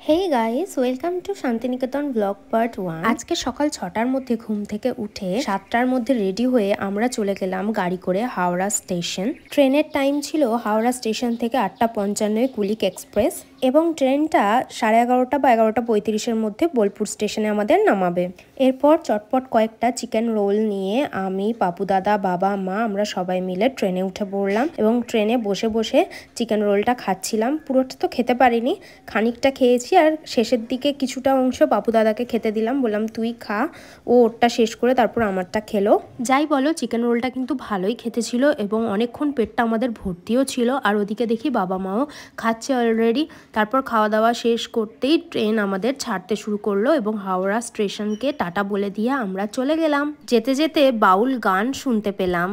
Hey guys, welcome to Shantiniketan blog part 1। আজকে সকাল 6টার মধ্যে ঘুম থেকে উঠে 7টার মধ্যে রেডি হয়ে আমরা চলে গেলাম গাড়ি করে হাওড়া স্টেশন। ট্রেনের টাইম ছিল হাওড়া স্টেশন থেকে 8:55 কুলিক এক্সপ্রেস, এবং ট্রেনটা 11:30 বা 11:35-এর মধ্যে বোলপুর স্টেশনে আমাদের নামাবে। এরপর চটপট কয়েকটা চিকেন রোল নিয়ে আমি, পাপু দাদা, বাবা, মা আমরা সবাই মিলে ট্রেনে উঠে পড়লাম এবং ট্রেনে বসে বসে চিকেন রোলটা খাচ্ছিলাম। পুরোটা তো খেতে পারিনি, খানিকটা খেয়েছি, আর শেষের দিকে কিছুটা অংশ পাপু দাদাকে খেতে দিলাম, বললাম তুই খা, ও ওরটা শেষ করে তারপর আমারটা খেলো। যাই বলো, চিকেন রোলটা কিন্তু ভালোই খেতে ছিল এবং অনেকক্ষণ পেটটা আমাদের ভর্তিও ছিল। আর ওদিকে দেখি বাবা মাও খাচ্ছে অলরেডি। তারপর খাওয়া দাওয়া শেষ করতেই ট্রেন আমাদের ছাড়তে শুরু করলো এবং হাওড়া স্টেশনকে টাটা বলে দিয়ে আমরা চলে গেলাম। যেতে যেতে বাউল গান শুনতে পেলাম।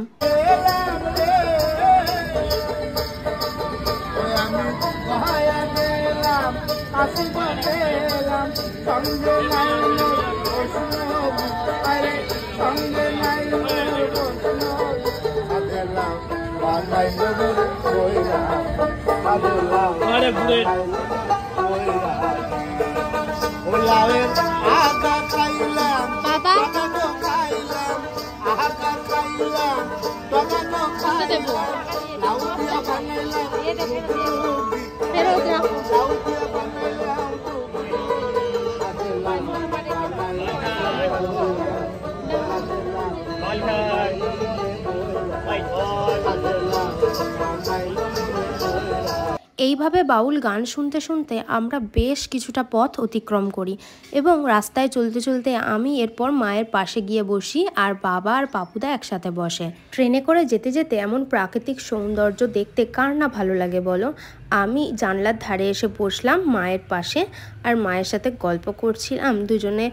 এইভাবে বাউল গান শুনতে শুনতে আমরা বেশ কিছুটা পথ অতিক্রম করি এবং রাস্তায় চলতে চলতে আমি এরপর মায়ের পাশে গিয়ে বসি আর বাবা আর পাপুদা একসাথে বসে। ট্রেনে করে যেতে যেতে এমন প্রাকৃতিক সৌন্দর্য দেখতে কার না ভালো লাগে বলো। আমি জানলার ধারে এসে বসলাম মায়ের পাশে আর মায়ের সাথে গল্প করছিলাম, দুজনে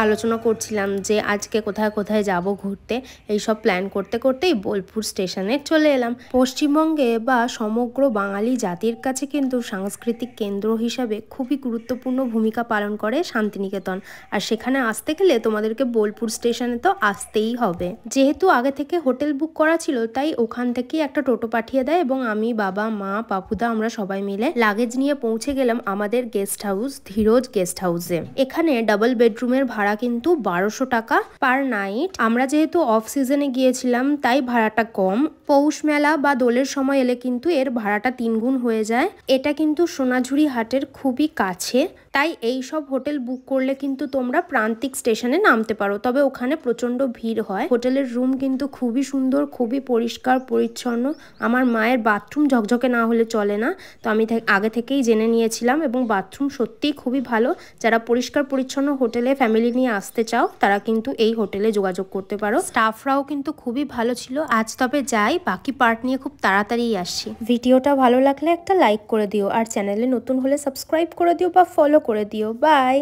আলোচনা করছিলাম যে আজকে কোথায় কোথায় যাব ঘুরতে। এইসব প্ল্যান করতে করতেই বোলপুর স্টেশনে চলে এলাম। পশ্চিমবঙ্গে বা সমগ্র বাঙালি জাতির কাছে কিন্তু সাংস্কৃতিক কেন্দ্র হিসাবে খুবই গুরুত্বপূর্ণ ভূমিকা পালন করে শান্তিনিকেতন, আর সেখানে আসতে গেলে তোমাদেরকে বোলপুর স্টেশনে তো আসতেই হবে। যেহেতু আগে থেকে হোটেল বুক করা ছিল তাই ওখান থেকেই একটা টোটো পাঠিয়ে দেয় এবং আমি, বাবা, মা, পাপুদা আমরা সবাই মিলে লাগেজ নিয়ে পৌঁছে গেলাম আমাদের গেস্ট হাউস, ধীরজ গেস্ট হাউসে। এখানে ডাবল বেডরুমের ভাড়া কিন্তু 1200 টাকা পার নাইট। আমরা যেহেতু অফ সিজনে গিয়েছিলাম তাই ভাড়াটা কম। পৌষ মেলা বা দোলের সময় এলে কিন্তু এর ভাড়াটা 3 গুণ হয়ে যায়। এটা কিন্তু সোনাঝুরি হাটের খুবই কাছে, তাই এই সব হোটেল বুক করলে কিন্তু তোমরা প্রান্তিক স্টেশনে নামতে পারো, তবে ওখানে প্রচন্ড ভিড় হয়। হোটেলের রুম কিন্তু খুবই সুন্দর, খুবই পরিষ্কার পরিচ্ছন্ন। আমার মায়ের বাথরুম ঝকঝকে না হলে চলে না, তো আমি আগে থেকেই জেনে নিয়েছিলাম এবং বাথরুম সত্যিই খুবই ভালো। যারা পরিষ্কার পরিচ্ছন্ন হোটেলে ফ্যামিলি নিয়ে আসতে চাও তারা কিন্তু এই হোটেলে যোগাযোগ করতে পারো। স্টাফরাও কিন্তু খুবই ভালো ছিল। আজ তবে যাই, বাকি পার্ট নিয়ে খুব তাড়াতাড়ি আসছি। ভিডিওটা ভালো লাগলে একটা লাইক করে দিও, আর চ্যানেলে নতুন হলে সাবস্ক্রাইব করে দিও বা ফলো করে দিও। বাই।